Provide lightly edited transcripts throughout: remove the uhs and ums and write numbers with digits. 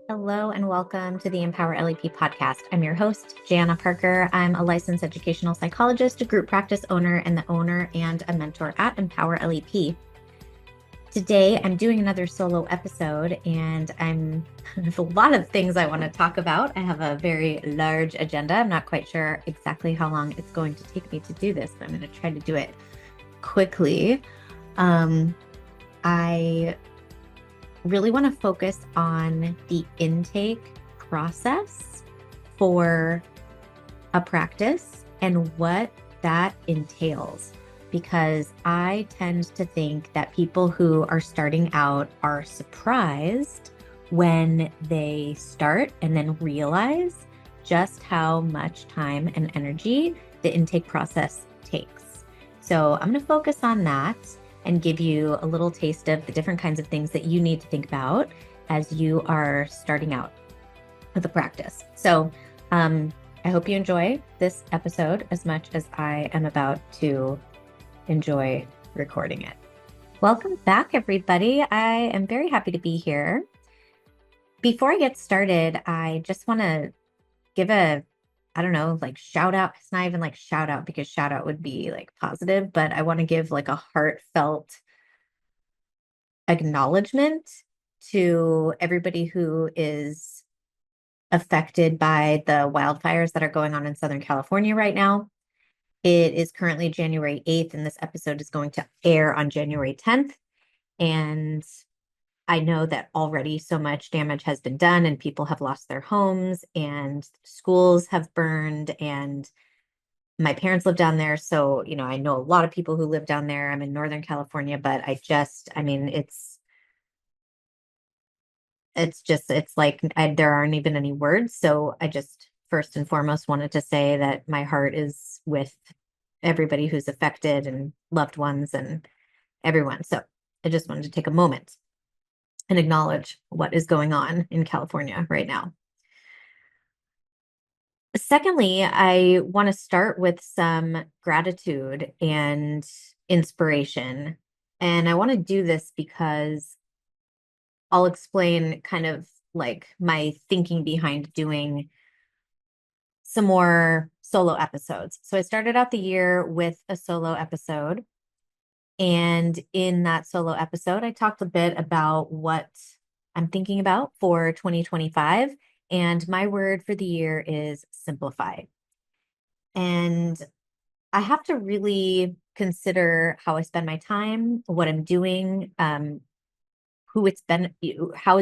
Hello and welcome to the Empower LEP podcast. I'm your host, Jana Parker. I'm a licensed educational psychologist, a group practice owner, and the owner and a mentor at Empower LEP. Today, I'm doing another solo episode, and there's a lot of things I want to talk about. I have a very large agenda. I'm not quite sure exactly how long it's going to take me to do this, but I'm going to try to do it quickly. I really want to focus on the intake process for a practice and what that entails, because I tend to think that people who are starting out are surprised when they start and then realize just how much time and energy the intake process takes. So I'm going to focus on that and give you a little taste of the different kinds of things that you need to think about as you are starting out with a practice. So I hope you enjoy this episode as much as I am about to enjoy recording it. Welcome back, everybody. I am very happy to be here. Before I get started, I just want to give shout out. It's not even like shout out, because shout out would be like positive, but I want to give like a heartfelt acknowledgement to everybody who is affected by the wildfires that are going on in Southern California right now. It is currently January 8th, and this episode is going to air on January 10th. And I know that already so much damage has been done, and people have lost their homes, and schools have burned, and my parents live down there. So, I know a lot of people who live down there. I'm in Northern California, but it's like there aren't even any words. So I just first and foremost wanted to say that my heart is with everybody who's affected and loved ones and everyone. So I just wanted to take a moment and acknowledge what is going on in California right now. Secondly, I want to start with some gratitude and inspiration. And I want to do this because I'll explain kind of like my thinking behind doing some more solo episodes. So I started out the year with a solo episode. And in that solo episode, I talked a bit about what I'm thinking about for 2025. And my word for the year is simplify. And I have to really consider how I spend my time, what I'm doing, how is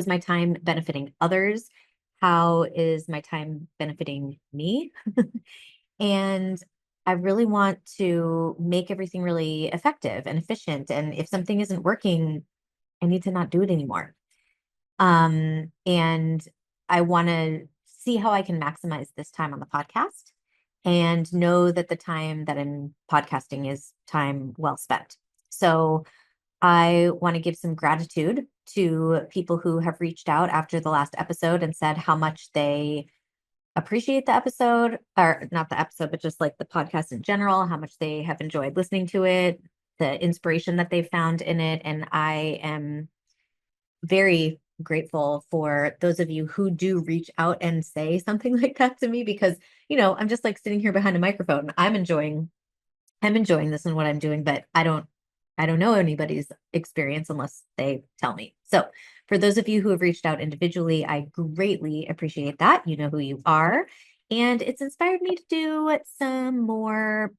my time benefiting others? How is my time benefiting me? And I really want to make everything really effective and efficient. And if something isn't working, I need to not do it anymore. And I want to see how I can maximize this time on the podcast and know that the time that I'm podcasting is time well spent. So I want to give some gratitude to people who have reached out after the last episode and said how much they appreciate the episode, or not the episode, but just like the podcast in general, how much they have enjoyed listening to it, the inspiration that they found in it. And I am very grateful for those of you who do reach out and say something like that to me, because, I'm just like sitting here behind a microphone. I'm enjoying this and what I'm doing, but I don't know anybody's experience unless they tell me. So for those of you who have reached out individually, I greatly appreciate that. You know who you are. And it's inspired me to do some more,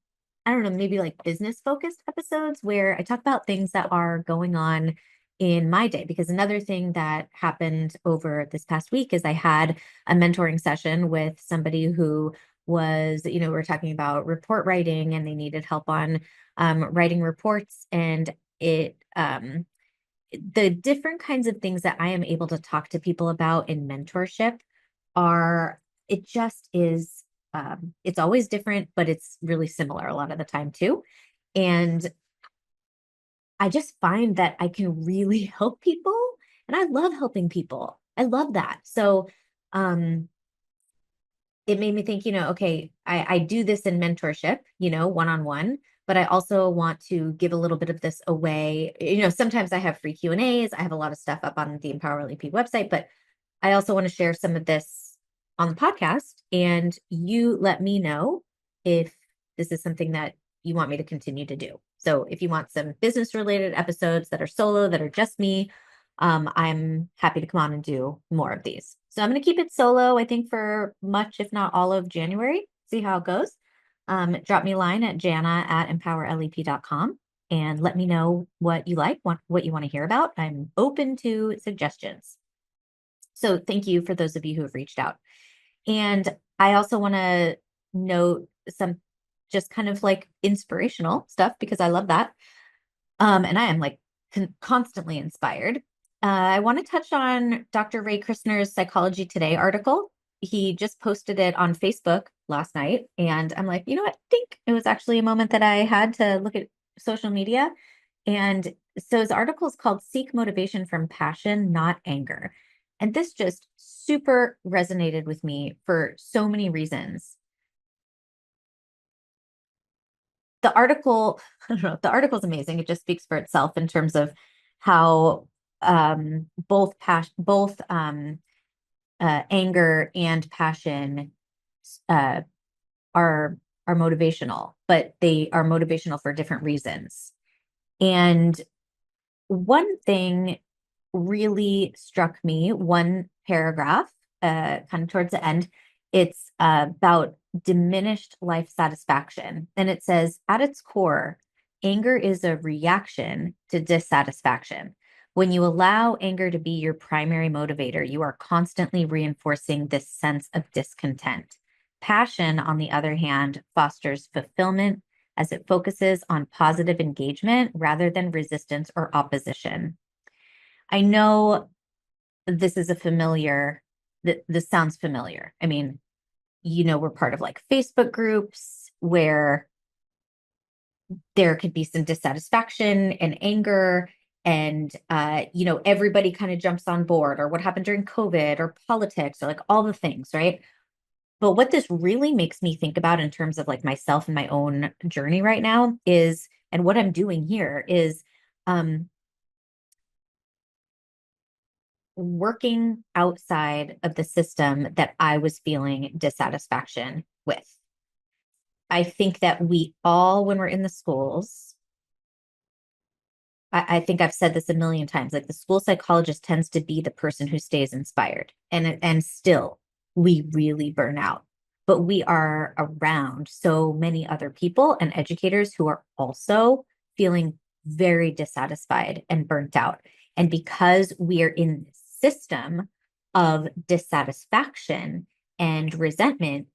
I don't know, maybe like business focused episodes where I talk about things that are going on in my day. Because another thing that happened over this past week is I had a mentoring session with somebody who was, we're talking about report writing, and they needed help on writing reports. And the different kinds of things that I am able to talk to people about in mentorship it just is, it's always different, but it's really similar a lot of the time too. And I just find that I can really help people, and I love helping people. I love that. So, it made me think, okay, I do this in mentorship, one-on-one, but I also want to give a little bit of this away. Sometimes I have free Q&As. I have a lot of stuff up on the Empower LEP website, but I also want to share some of this on the podcast, and you let me know if this is something that you want me to continue to do. So if you want some business related episodes that are solo, that are just me, I'm happy to come on and do more of these. So I'm going to keep it solo, I think, for much, if not all of January. See how it goes. Drop me a line at jana@empowerlep.com and let me know what you like, what you want to hear about. I'm open to suggestions. So thank you for those of you who have reached out. And I also want to note some just kind of like inspirational stuff because I love that. And I am like constantly inspired. I want to touch on Dr. Ray Krishner's Psychology Today article. He just posted it on Facebook last night. And I'm like, you know what? I think it was actually a moment that I had to look at social media. And so his article is called Seek Motivation from Passion, Not Anger. And this just super resonated with me for so many reasons. The article, I don't know, the article is amazing. It just speaks for itself in terms of how both anger and passion uh, are are motivational, but they are motivational for different reasons. And one thing really struck me, one paragraph, kind of towards the end. It's about diminished life satisfaction. And it says, at its core, anger is a reaction to dissatisfaction. When you allow anger to be your primary motivator, you are constantly reinforcing this sense of discontent. Passion, on the other hand, fosters fulfillment as it focuses on positive engagement rather than resistance or opposition. I know this is this sounds familiar. I mean, we're part of like Facebook groups where there could be some dissatisfaction and anger and everybody kind of jumps on board, or what happened during COVID or politics or like all the things, right? But what this really makes me think about in terms of like myself and my own journey right now is, and what I'm doing here is working outside of the system that I was feeling dissatisfaction with. I think that we all, when we're in the schools, I think I've said this a million times, like the school psychologist tends to be the person who stays inspired. And still we really burn out. But we are around so many other people and educators who are also feeling very dissatisfied and burnt out. And because we are in this system of dissatisfaction and resentment,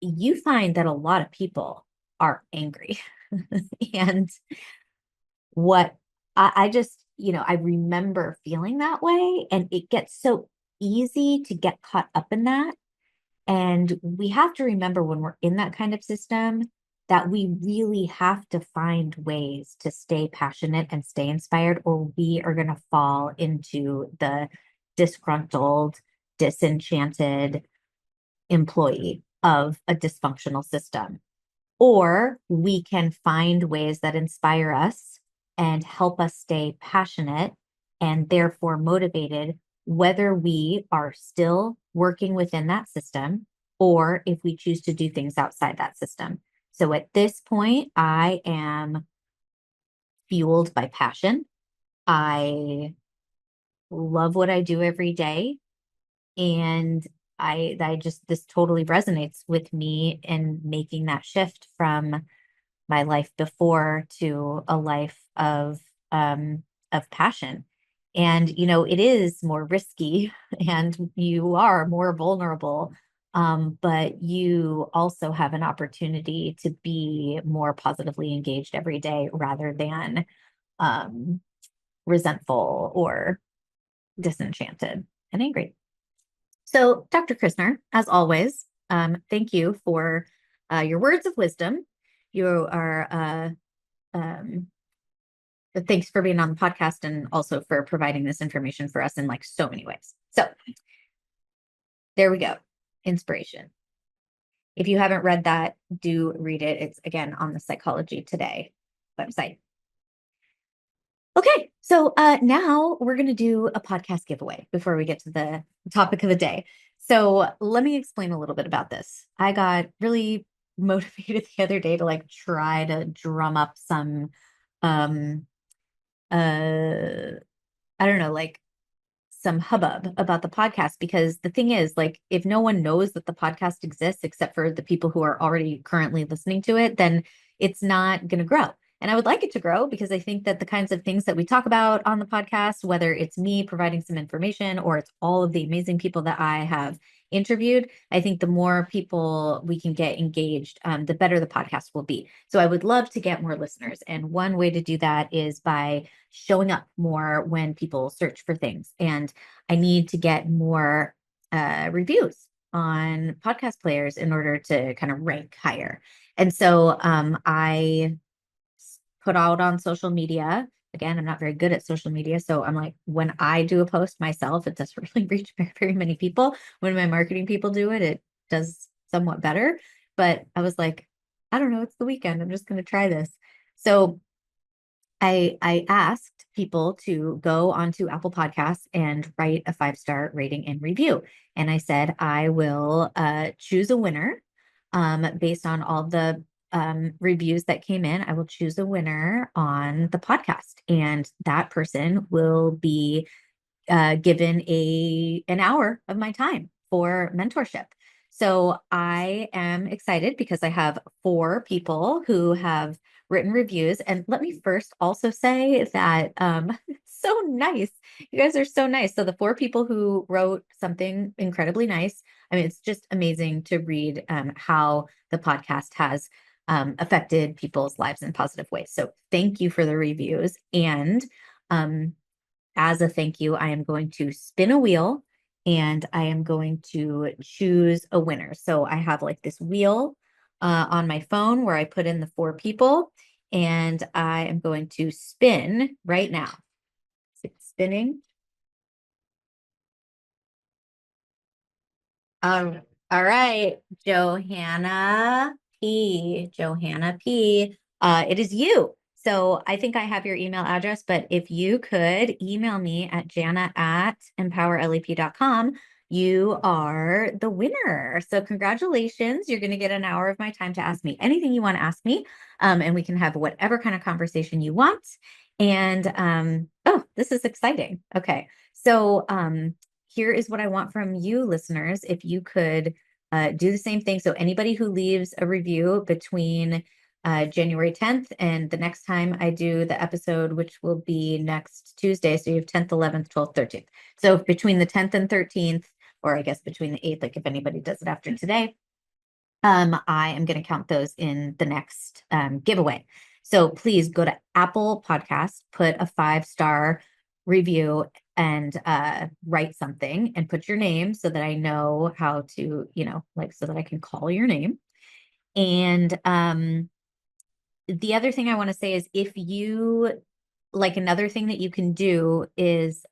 you find that a lot of people are angry. And what I just, I remember feeling that way, and it gets so easy to get caught up in that. And we have to remember when we're in that kind of system that we really have to find ways to stay passionate and stay inspired, or we are going to fall into the disgruntled, disenchanted employee of a dysfunctional system. Or we can find ways that inspire us and help us stay passionate and therefore motivated, whether we are still working within that system or if we choose to do things outside that system. So at this point, I am fueled by passion. I love what I do every day. And I just, this totally resonates with me in making that shift from my life before to a life of passion. And it is more risky and you are more vulnerable, but you also have an opportunity to be more positively engaged every day rather than resentful or disenchanted and angry. So, Dr. Krishner, as always, thank you for your words of wisdom. You are thanks for being on the podcast and also for providing this information for us in like so many ways. So there we go. Inspiration. If you haven't read that, do read it. It's again on the Psychology Today website. Okay, so now we're going to do a podcast giveaway before we get to the topic of the day. So let me explain a little bit about this. I got really motivated the other day to like try to drum up some um I don't know, like some hubbub about the podcast, because the thing is, like, if no one knows that the podcast exists except for the people who are already currently listening to it, then it's not going to grow. And I would like it to grow because I think that the kinds of things that we talk about on the podcast, whether it's me providing some information or it's all of the amazing people that I have interviewed, I think the more people we can get engaged, the better the podcast will be. So I would love to get more listeners. And one way to do that is by showing up more when people search for things. And I need to get more reviews on podcast players in order to kind of rank higher. And so I put out on social media. Again, I'm not very good at social media. So I'm like, when I do a post myself, it doesn't really reach very, very many people. When my marketing people do it, it does somewhat better. But I was like, I don't know, it's the weekend. I'm just going to try this. So I asked people to go onto Apple Podcasts and write a 5-star rating and review. And I said, I will choose a winner based on all the reviews that came in. I will choose a winner on the podcast, and that person will be given an hour of my time for mentorship. So I am excited because I have 4 people who have written reviews. And let me first also say that it's so nice. You guys are so nice. So the 4 people who wrote something incredibly nice. I mean, it's just amazing to read how the podcast has affected people's lives in positive ways. So thank you for the reviews. And as a thank you, I am going to spin a wheel and I am going to choose a winner. So I have like this wheel on my phone where I put in the 4 people, and I am going to spin right now. It's spinning. All right, Johanna P. It is you. So I think I have your email address, but if you could email me at jana@empowerlep.com, you are the winner. So congratulations. You're going to get an hour of my time to ask me anything you want to ask me. And we can have whatever kind of conversation you want. And oh, this is exciting. Okay. So here is what I want from you, listeners. If you could do the same thing. So anybody who leaves a review between January 10th and the next time I do the episode, which will be next Tuesday. So you have 10th, 11th, 12th, 13th. So between the 10th and 13th, or I guess between the 8th, like if anybody does it after today, I am going to count those in the next giveaway. So please go to Apple Podcasts, put a 5-star review, and write something and put your name so that I know how to, like, so that I can call your name. And the other thing I want to say is, if you like, another thing that you can do is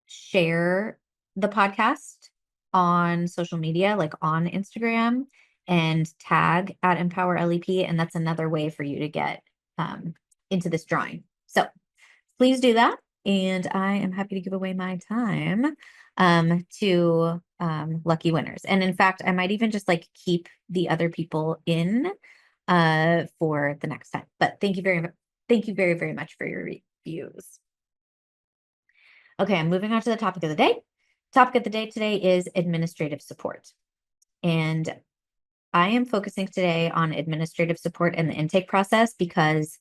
share the podcast on social media, like on Instagram, and tag at Empower LEP. And that's another way for you to get into this drawing. So please do that. And I am happy to give away my time to lucky winners. And in fact, I might even just like keep the other people in for the next time. But thank you very much. Thank you very, very much for your reviews. Okay, I'm moving on to the topic of the day. Topic of the day today is administrative support. And I am focusing today on administrative support and the intake process because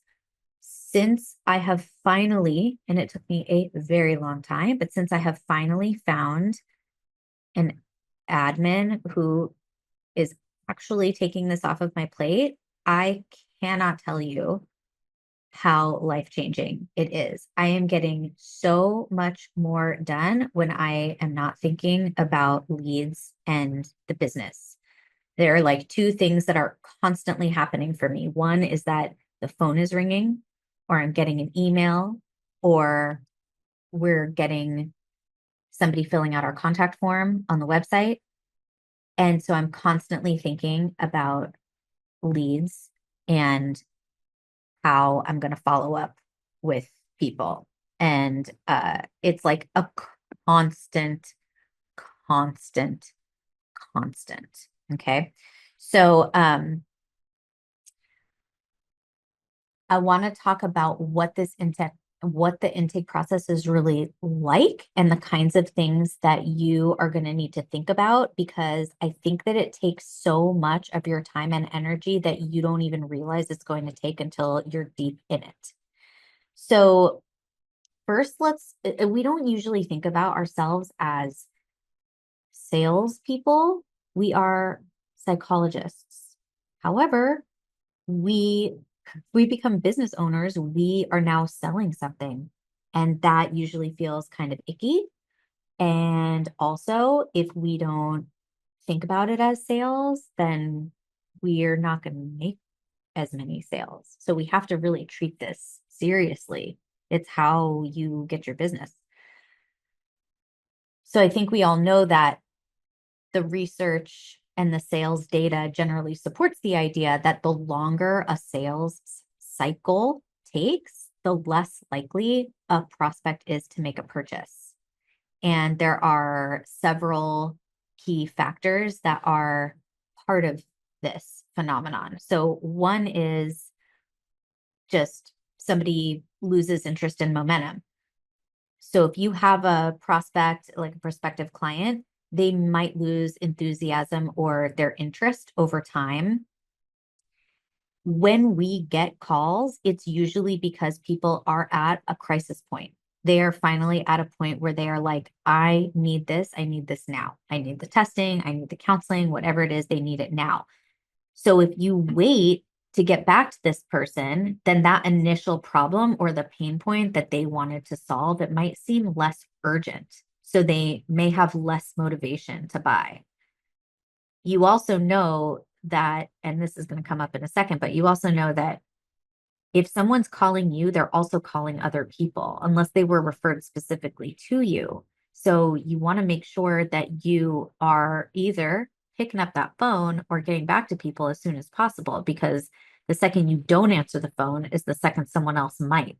since I have finally, and it took me a very long time, but since I have finally found an admin who is actually taking this off of my plate, I cannot tell you how life-changing it is. I am getting so much more done when I am not thinking about leads and the business. There are like 2 things that are constantly happening for me. One is that the phone is ringing, or I'm getting an email, or we're getting somebody filling out our contact form on the website. And so I'm constantly thinking about leads and how I'm going to follow up with people. And it's like a constant, constant, constant. Okay. So I want to talk about what the intake process is really like and the kinds of things that you are going to need to think about, because I think that it takes so much of your time and energy that you don't even realize it's going to take until you're deep in it. So first, we don't usually think about ourselves as salespeople. We are psychologists. However, we become business owners, we are now selling something. And that usually feels kind of icky. And also, if we don't think about it as sales, then we're not going to make as many sales. So we have to really treat this seriously. It's how you get your business. So I think we all know that the research and the sales data generally supports the idea that the longer a sales cycle takes, the less likely a prospect is to make a purchase. And there are several key factors that are part of this phenomenon. So one is just somebody loses interest in momentum. So if you have a prospect, like a prospective client, they might lose enthusiasm or their interest over time. When we get calls, it's usually because people are at a crisis point. They are finally at a point where they are like, I need this. I need this now. I need the testing. I need the counseling, whatever it is, they need it now. So if you wait to get back to this person, then that initial problem or the pain point that they wanted to solve, it might seem less urgent. So they may have less motivation to buy. You also know that, and this is going to come up in a second, but you also know that if someone's calling you, they're also calling other people, unless they were referred specifically to you. So you want to make sure that you are either picking up that phone or getting back to people as soon as possible, because the second you don't answer the phone is the second someone else might.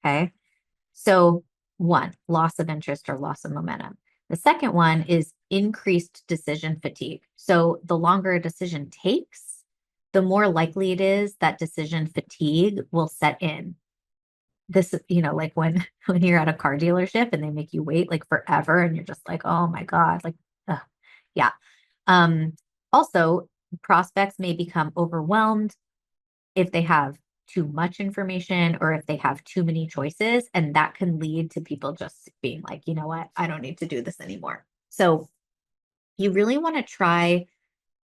Okay. So one, loss of interest or loss of momentum. The second one is increased decision fatigue. So the longer a decision takes, the more likely it is that decision fatigue will set in. This, like when you're at a car dealership and they make you wait like forever and you're just like, oh my God, like, ugh. Yeah. Also, prospects may become overwhelmed if they have too much information or if they have too many choices, and that can lead to people just being like, you know what, I don't need to do this anymore. So you really want to try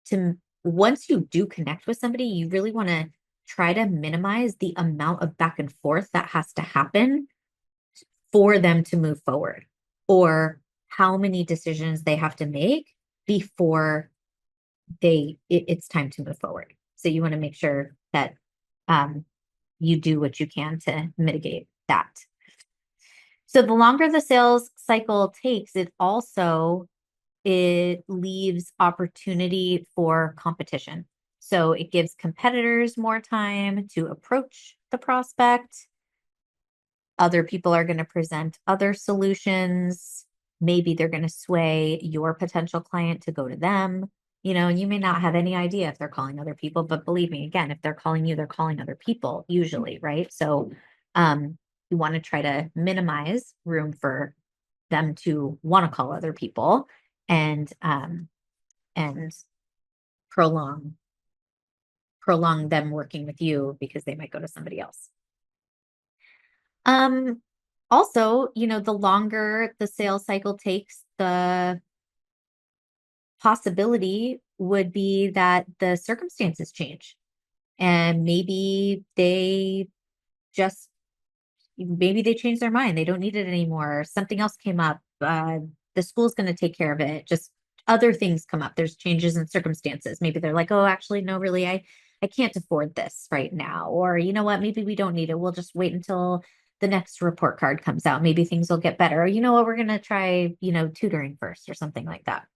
to, once you do connect with somebody, you really want to try to minimize the amount of back and forth that has to happen for them to move forward, or how many decisions they have to make before it's time to move forward. So you want to make sure that you do what you can to mitigate that. So the longer the sales cycle takes, it leaves opportunity for competition. So it gives competitors more time to approach the prospect. Other people are going to present other solutions. Maybe they're going to sway your potential client to go to them. And you may not have any idea if they're calling other people, but believe me, again, if they're calling you, they're calling other people usually, right? So you want to try to minimize room for them to want to call other people, and prolong them working with you because they might go to somebody else. Also, the longer the sales cycle takes, the possibility would be that the circumstances change, and maybe they change their mind. They don't need it anymore. Something else came up. The school's going to take care of it. Just other things come up. There's changes in circumstances. Maybe they're like, oh, actually, no, really, I can't afford this right now. Or you know what? Maybe we don't need it. We'll just wait until the next report card comes out. Maybe things will get better. Or you know what? We're going to try, tutoring first or something like that.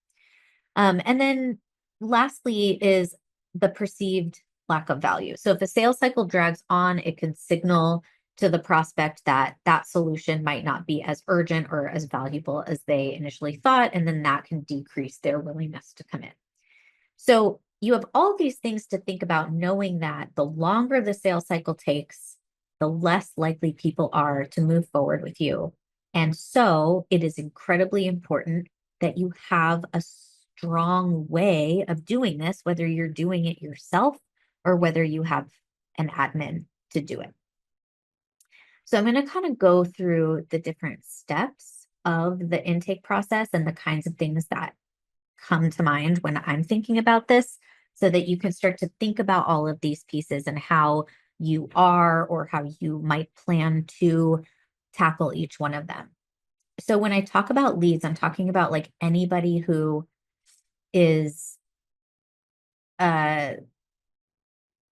And then lastly is the perceived lack of value. So if a sales cycle drags on, it can signal to the prospect that that solution might not be as urgent or as valuable as they initially thought, and then that can decrease their willingness to commit. So you have all these things to think about, knowing that the longer the sales cycle takes, the less likely people are to move forward with you. And so it is incredibly important that you have a strong way of doing this, whether you're doing it yourself or whether you have an admin to do it. So I'm going to kind of go through the different steps of the intake process and the kinds of things that come to mind when I'm thinking about this, so that you can start to think about all of these pieces and how you are or how you might plan to tackle each one of them. So when I talk about leads, I'm talking about like anybody who is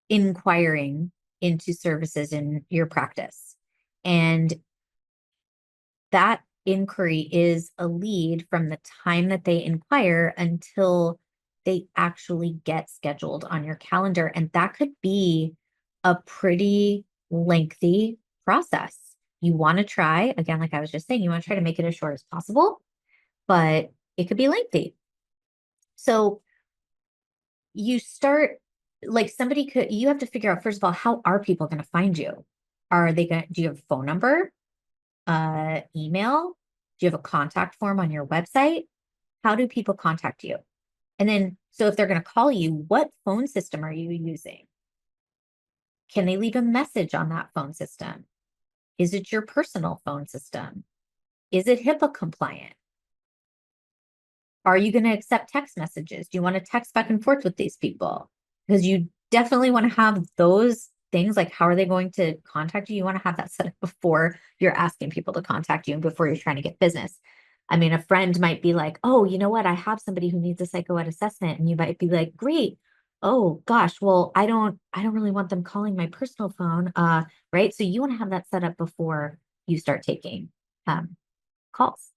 inquiring into services in your practice. And that inquiry is a lead from the time that they inquire until they actually get scheduled on your calendar. And that could be a pretty lengthy process. You want to try, again, like I was just saying, you want to try to make it as short as possible, but it could be lengthy. So you start, like somebody could, you have to figure out, first of all, how are people going to find you? Are they going to, do you have a phone number? Email? Do you have a contact form on your website? How do people contact you? And then, so if they're going to call you, what phone system are you using? Can they leave a message on that phone system? Is it your personal phone system? Is it HIPAA compliant? Are you going to accept text messages? Do you want to text back and forth with these people? Because you definitely want to have those things, like how are they going to contact you? You want to have that set up before you're asking people to contact you and before you're trying to get business. I mean, a friend might be like, oh, you know what? I have somebody who needs a psychoed assessment. And you might be like, great. Oh gosh, well, I don't really want them calling my personal phone. Right. So you want to have that set up before you start taking calls.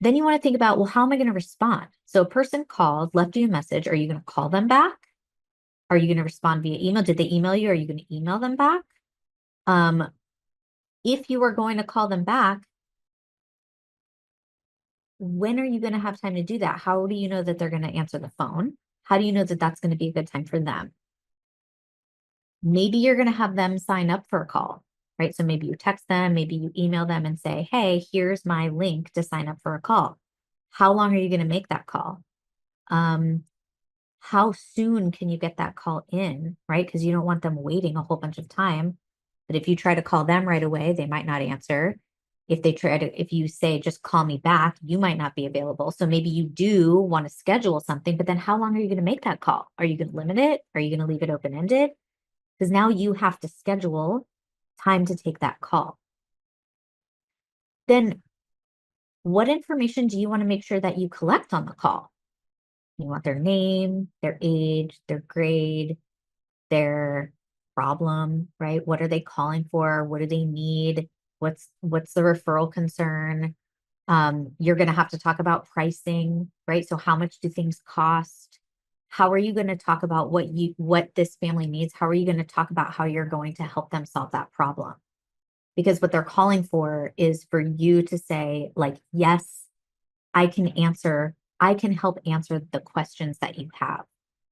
Then you want to think about, well, how am I going to respond? So a person called, left you a message. Are you going to call them back? Are you going to respond via email? Did they email you? Are you going to email them back? If you are going to call them back, when are you going to have time to do that? How do you know that they're going to answer the phone? How do you know that that's going to be a good time for them? Maybe you're going to have them sign up for a call, right? So maybe you text them, maybe you email them and say, hey, here's my link to sign up for a call. How long are you going to make that call? How soon can you get that call in, right? Because you don't want them waiting a whole bunch of time. But if you try to call them right away, they might not answer. If you say, just call me back, you might not be available. So maybe you do want to schedule something, but then how long are you going to make that call? Are you going to limit it? Are you going to leave it open-ended? Because now you have to schedule time to take that call. Then what information do you want to make sure that you collect on the call? You want their name, their age, their grade, their problem, right? What are they calling for? What do they need? What's the referral concern? You're going to have to talk about pricing, right? So how much do things cost? How are you going to talk about what this family needs? How are you going to talk about how you're going to help them solve that problem? Because what they're calling for is for you to say, like, yes, I can help answer the questions that you have.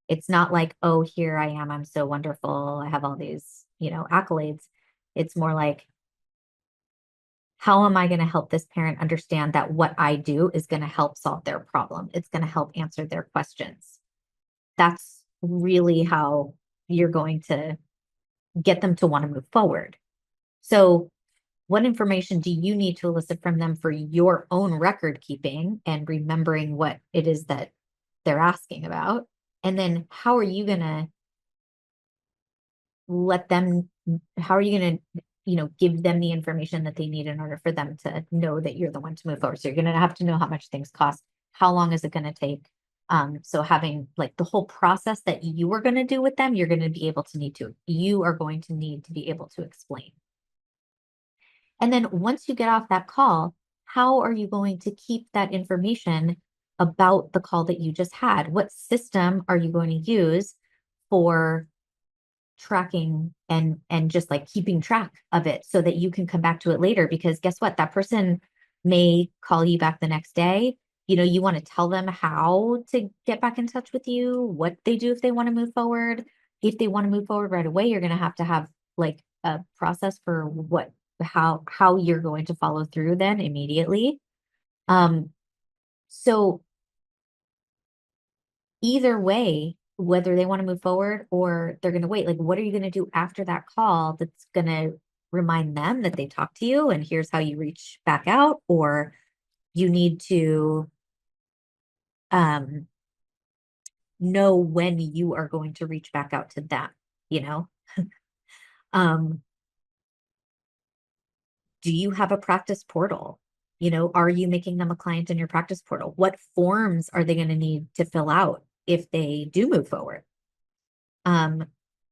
It's not like, oh, here I am, I'm so wonderful, I have all these, accolades. It's more like, how am I going to help this parent understand that what I do is going to help solve their problem? It's going to help answer their questions. That's really how you're going to get them to want to move forward. So what information do you need to elicit from them for your own record keeping and remembering what it is that they're asking about? And then how are you going to give them the information that they need in order for them to know that you're the one to move forward? So you're going to have to know how much things cost. How long is it going to take? So having like the whole process that you are going to do with them, you are going to need to be able to explain. And then once you get off that call, how are you going to keep that information about the call that you just had? What system are you going to use for tracking and just like keeping track of it so that you can come back to it later. Because guess what? That person may call you back the next day. You want to tell them how to get back in touch with you, what they do if they want to move forward. If they want to move forward right away, you're going to have like a process for how you're going to follow through then immediately. So either way, whether they want to move forward or they're going to wait, like what are you going to do after that call that's going to remind them that they talked to you and here's how you reach back out, or you need to um, know when you are going to reach back out to them, you know? Um, do you have a practice portal? Are you making them a client in your practice portal? What forms are they going to need to fill out if they do move forward?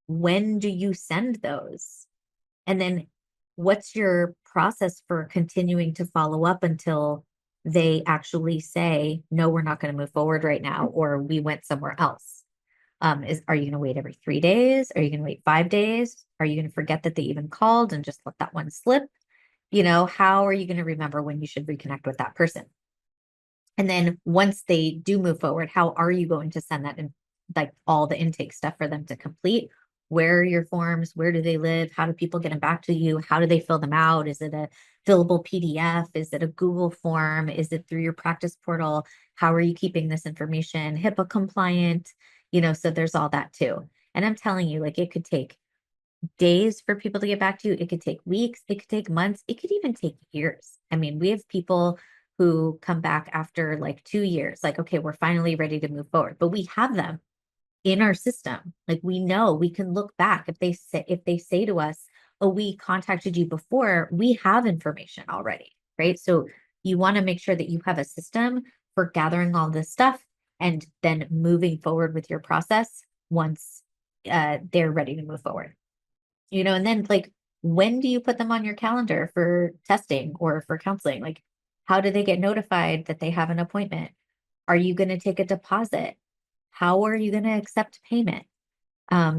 When do you send those? And then what's your process for continuing to follow up until they actually say, no, we're not going to move forward right now, or we went somewhere else? Are you going to wait every 3 days? Are you going to wait 5 days? Are you going to forget that they even called and just let that one slip? How are you going to remember when you should reconnect with that person? And then once they do move forward, how are you going to send that in, like all the intake stuff for them to complete? Where are your forms? Where do they live? How do people get them back to you? How do they fill them out? Is it a fillable PDF? Is it a Google form? Is it through your practice portal? How are you keeping this information HIPAA compliant? So there's all that too. And I'm telling you, like it could take days for people to get back to you. It could take weeks. It could take months. It could even take years. I mean, we have people who come back after like 2 years, like, okay, we're finally ready to move forward, but we have them in our system. Like we know we can look back if they say to us, oh, we contacted you before, we have information already, right? So you want to make sure that you have a system for gathering all this stuff and then moving forward with your process once they're ready to move forward. And then like, when do you put them on your calendar for testing or for counseling? Like, how do they get notified that they have an appointment? Are you going to take a deposit? How are you going to accept payment?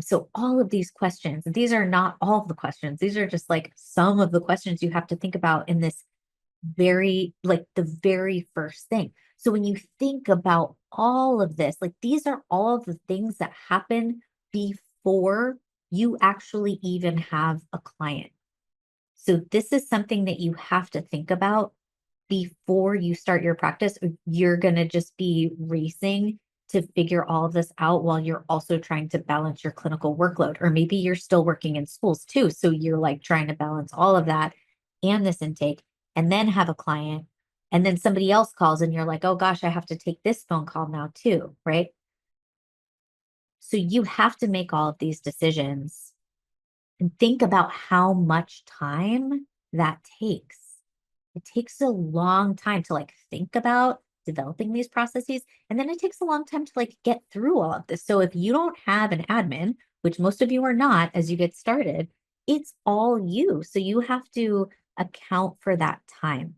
So all of these questions, and these are not all of the questions. These are just like some of the questions you have to think about in this like the very first thing. So when you think about all of this, like these are all the things that happen before you actually even have a client. So this is something that you have to think about before you start your practice. You're going to just be racing to figure all of this out while you're also trying to balance your clinical workload. Or maybe you're still working in schools too. So you're like trying to balance all of that and this intake and then have a client. And then somebody else calls and you're like, oh gosh, I have to take this phone call now too, right? So you have to make all of these decisions and think about how much time that takes. It takes a long time to like think about developing these processes. And then it takes a long time to like get through all of this. So if you don't have an admin, which most of you are not as you get started, it's all you. So you have to account for that time.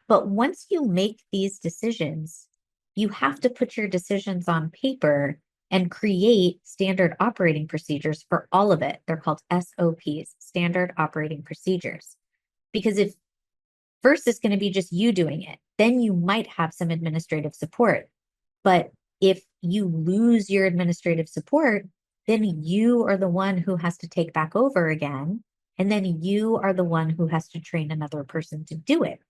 But once you make these decisions, you have to put your decisions on paper and create standard operating procedures for all of it. They're called SOPs, standard operating procedures. Because if first it's going to be just you doing it, then you might have some administrative support. But if you lose your administrative support, then you are the one who has to take back over again. And then you are the one who has to train another person to do it.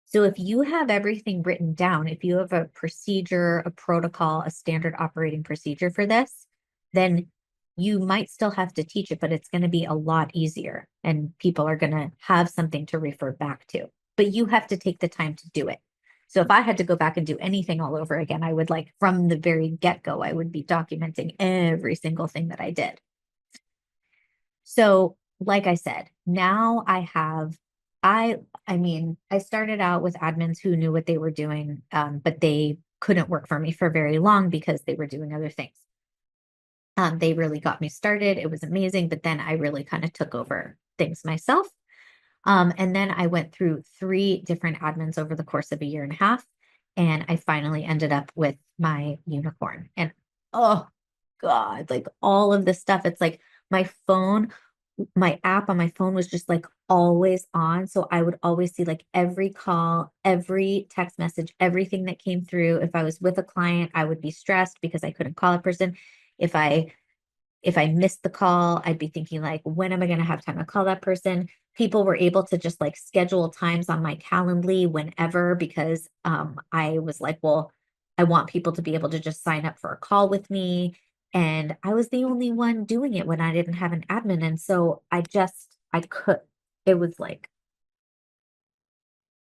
So if you have everything written down, if you have a procedure, a protocol, a standard operating procedure for this, then you might still have to teach it, but it's going to be a lot easier and people are going to have something to refer back to. But you have to take the time to do it. So if I had to go back and do anything all over again, I would like from the very get-go, I would be documenting every single thing that I did. So like I said, now I mean, I started out with admins who knew what they were doing, but they couldn't work for me for very long because they were doing other things. They really got me started. It was amazing, but then I really kind of took over things myself. And then I went through 3 different admins over the course of a year and a half, and I finally ended up with my unicorn. And oh God, like all of this stuff, it's like my phone, my app on my phone was just like always on. So I would always see like every call, every text message, everything that came through. If I was with a client, I would be stressed because I couldn't call a person. If I missed the call, I'd be thinking like, when am I going to have time to call that person? People were able to just like schedule times on my Calendly whenever because I was like, well, I want people to be able to just sign up for a call with me. And I was the only one doing it when I didn't have an admin. And so I could, it was like,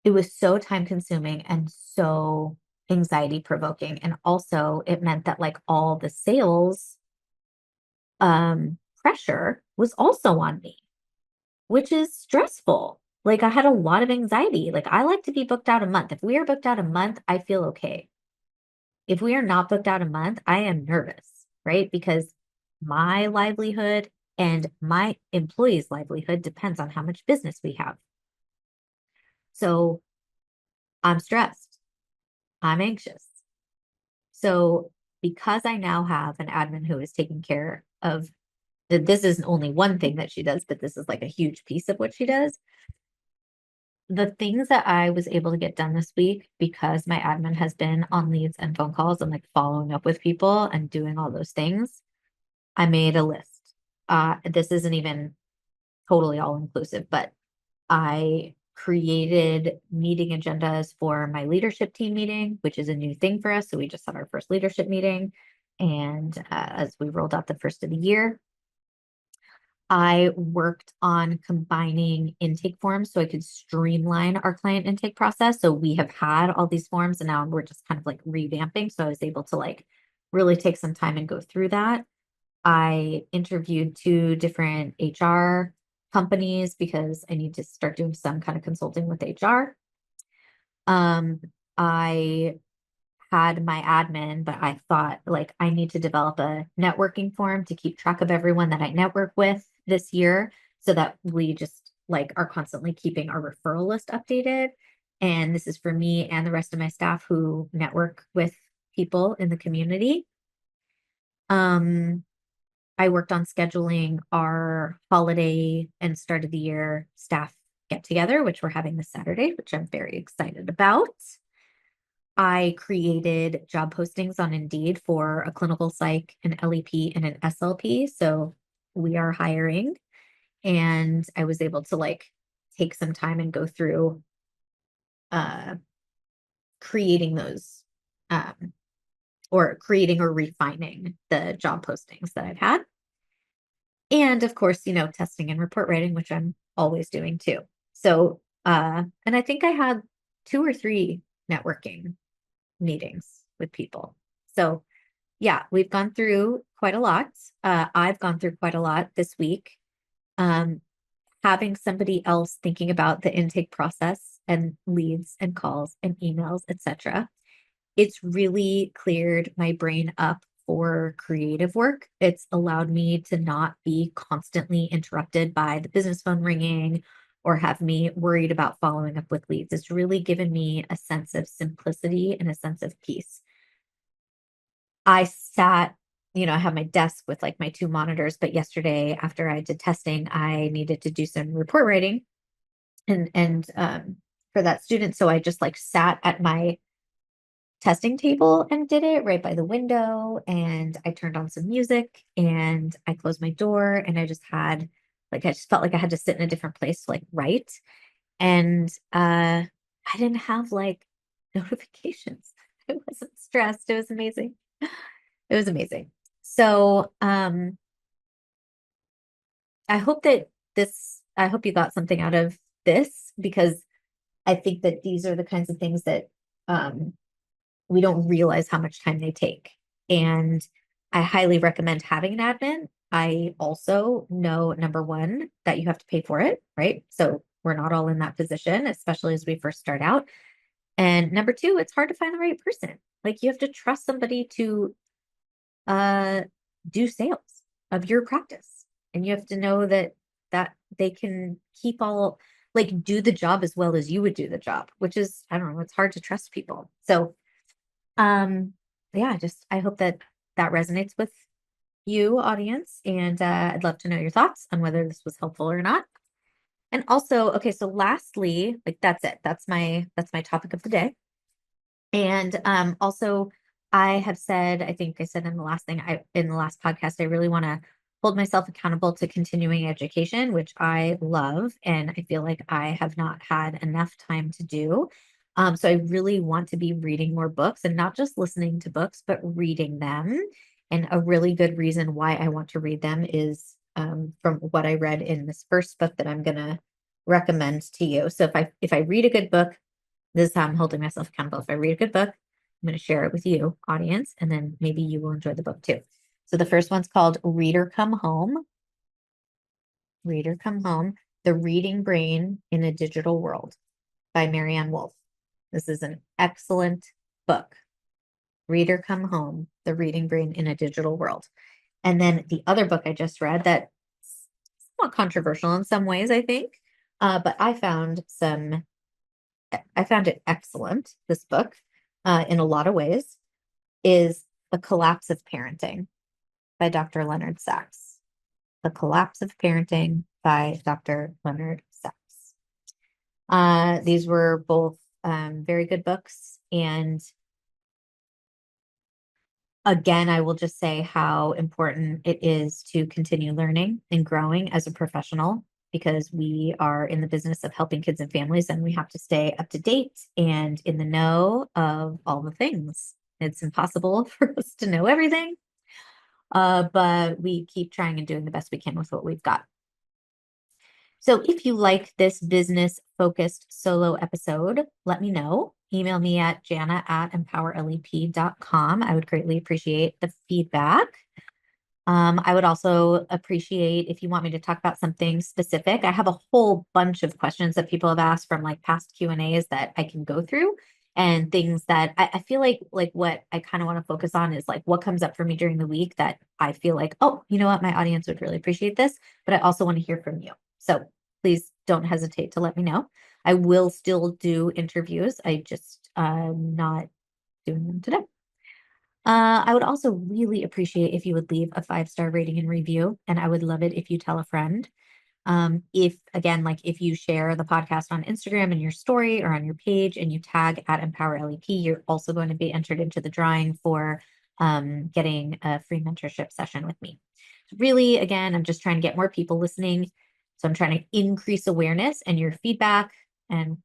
it was so time consuming and so anxiety provoking. And also it meant that like all the sales pressure was also on me, which is stressful. Like I had a lot of anxiety. Like I like to be booked out a month. If we are booked out a month, I feel okay. If we are not booked out a month, I am nervous, right? Because my livelihood and my employees' livelihood depends on how much business we have. So I'm stressed. I'm anxious. So because I now have an admin who is taking care of this isn't only one thing that she does, but this is like a huge piece of what she does. The things that I was able to get done this week because my admin has been on leads and phone calls and like following up with people and doing all those things, I made a list. This isn't even totally all inclusive, but I created meeting agendas for my leadership team meeting, which is a new thing for us. So we just had our first leadership meeting. And as we rolled out the first of the year, I worked on combining intake forms so I could streamline our client intake process. So we have had all these forms and now we're just kind of like revamping. So I was able to like really take some time and go through that. I interviewed two different HR companies because I need to start doing some kind of consulting with HR. I had my admin, but I thought like I need to develop a networking form to keep track of everyone that I network with this year so that we just like are constantly keeping our referral list updated. And this is for me and the rest of my staff who network with people in the community. Um, I worked on scheduling our holiday and start of the year staff get together, which we're having this Saturday, which I'm very excited about. I created job postings on Indeed for a clinical psych, an LEP, and an SLP. So we are hiring. And I was able to like take some time and go through uh creating those or creating or refining the job postings that I've had. And of course, testing and report writing, which I'm always doing too. So and I think I had two or three networking meetings with people. So yeah, we've gone through quite a lot. I've gone through quite a lot this week. Um, Having somebody else thinking about the intake process and leads and calls and emails, etc. It's really cleared my brain up for creative work. It's allowed me to not be constantly interrupted by the business phone ringing or have me worried about following up with leads. It's really given me a sense of simplicity and a sense of peace. I sat, I have my desk with like my two monitors, but yesterday after I did testing, I needed to do some report writing and for that student. So I just like sat at my testing table and did it right by the window. And I turned on some music and I closed my door and I just felt like I had to sit in a different place to like write. And I didn't have like notifications. I wasn't stressed. It was amazing. It was amazing. So I hope you got something out of this because I think that these are the kinds of things that um we don't realize how much time they take. And I highly recommend having an admin. I also know, number one, that you have to pay for it, right? So we're not all in that position, especially as we first start out. And number two, it's hard to find the right person. Like you have to trust somebody to uh do sales of your practice. And you have to know that they can keep all like do the job as well as you would do the job, which is, I don't know, it's hard to trust people. So yeah, I hope that resonates with you, audience, and I'd love to know your thoughts on whether this was helpful or not. And also, okay, so lastly, like that's it. That's my topic of the day. And also, I have said, I think I said in the last in the last podcast, I really want to hold myself accountable to continuing education, which I love, and I feel like I have not had enough time to do. So I really want to be reading more books and not just listening to books, but reading them. And a really good reason why I want to read them is from what I read in this first book that I'm going to recommend to you. So if I read a good book, this is how I'm holding myself accountable. If I read a good book, I'm going to share it with you, audience, and then maybe you will enjoy the book too. So the first one's called Reader Come Home. Reader Come Home, The Reading Brain in a Digital World by Marianne Wolf. This is an excellent book. Reader Come Home, The Reading Brain in a Digital World. And then the other book I just read that's somewhat controversial in some ways, I think, but I found it excellent, this book, in a lot of ways, is The Collapse of Parenting by Dr. Leonard Sachs. The Collapse of Parenting by Dr. Leonard Sachs. These were both very good books. And again, I will just say how important it is to continue learning and growing as a professional, because we are in the business of helping kids and families, and we have to stay up to date and in the know of all the things. It's impossible for us to know everything, but we keep trying and doing the best we can with what we've got. So if you like this business-focused solo episode, let me know. Email me at jana@empowerlep.com. I would greatly appreciate the feedback. I would also appreciate if you want me to talk about something specific. I have a whole bunch of questions that people have asked from like past Q&As that I can go through, and things that I feel like what I kind of want to focus on is like what comes up for me during the week that I feel like, oh, you know what, my audience would really appreciate this, but I also want to hear from you. So please don't hesitate to let me know. I will still do interviews. I just not doing them today. I would also really appreciate if you would leave a 5-star rating and review, and I would love it if you tell a friend. If you share the podcast on Instagram in your story or on your page and you tag at EmpowerLEP, you're also going to be entered into the drawing for getting a free mentorship session with me. Really, again, I'm just trying to get more people listening. So I'm trying to increase awareness, and your feedback and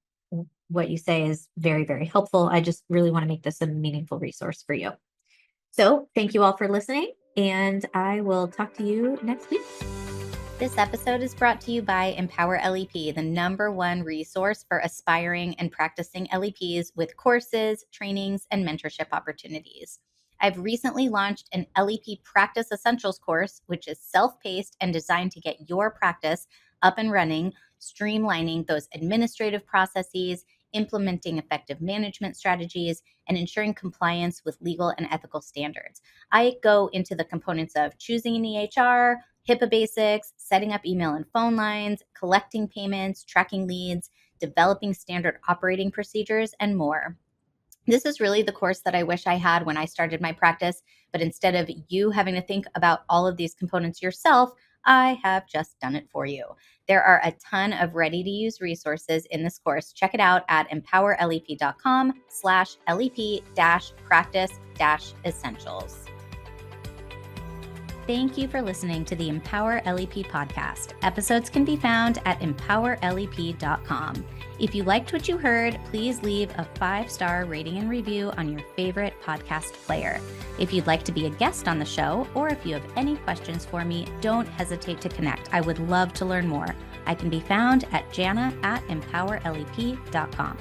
what you say is very, very helpful. I just really want to make this a meaningful resource for you. So thank you all for listening, and I will talk to you next week. This episode is brought to you by Empower LEP, the #1 resource for aspiring and practicing LEPs with courses, trainings, and mentorship opportunities. I've recently launched an LEP Practice Essentials course, which is self-paced and designed to get your practice up and running, streamlining those administrative processes, implementing effective management strategies, and ensuring compliance with legal and ethical standards. I go into the components of choosing an EHR, HIPAA basics, setting up email and phone lines, collecting payments, tracking leads, developing standard operating procedures, and more. This is really the course that I wish I had when I started my practice, but instead of you having to think about all of these components yourself, I have just done it for you. There are a ton of ready-to-use resources in this course. Check it out at empowerlep.com/lep-practice-essentials. Thank you for listening to the Empower LEP podcast. Episodes can be found at empowerlep.com. If you liked what you heard, please leave a 5-star rating and review on your favorite podcast player. If you'd like to be a guest on the show, or if you have any questions for me, don't hesitate to connect. I would love to learn more. I can be found at jana@empowerlep.com.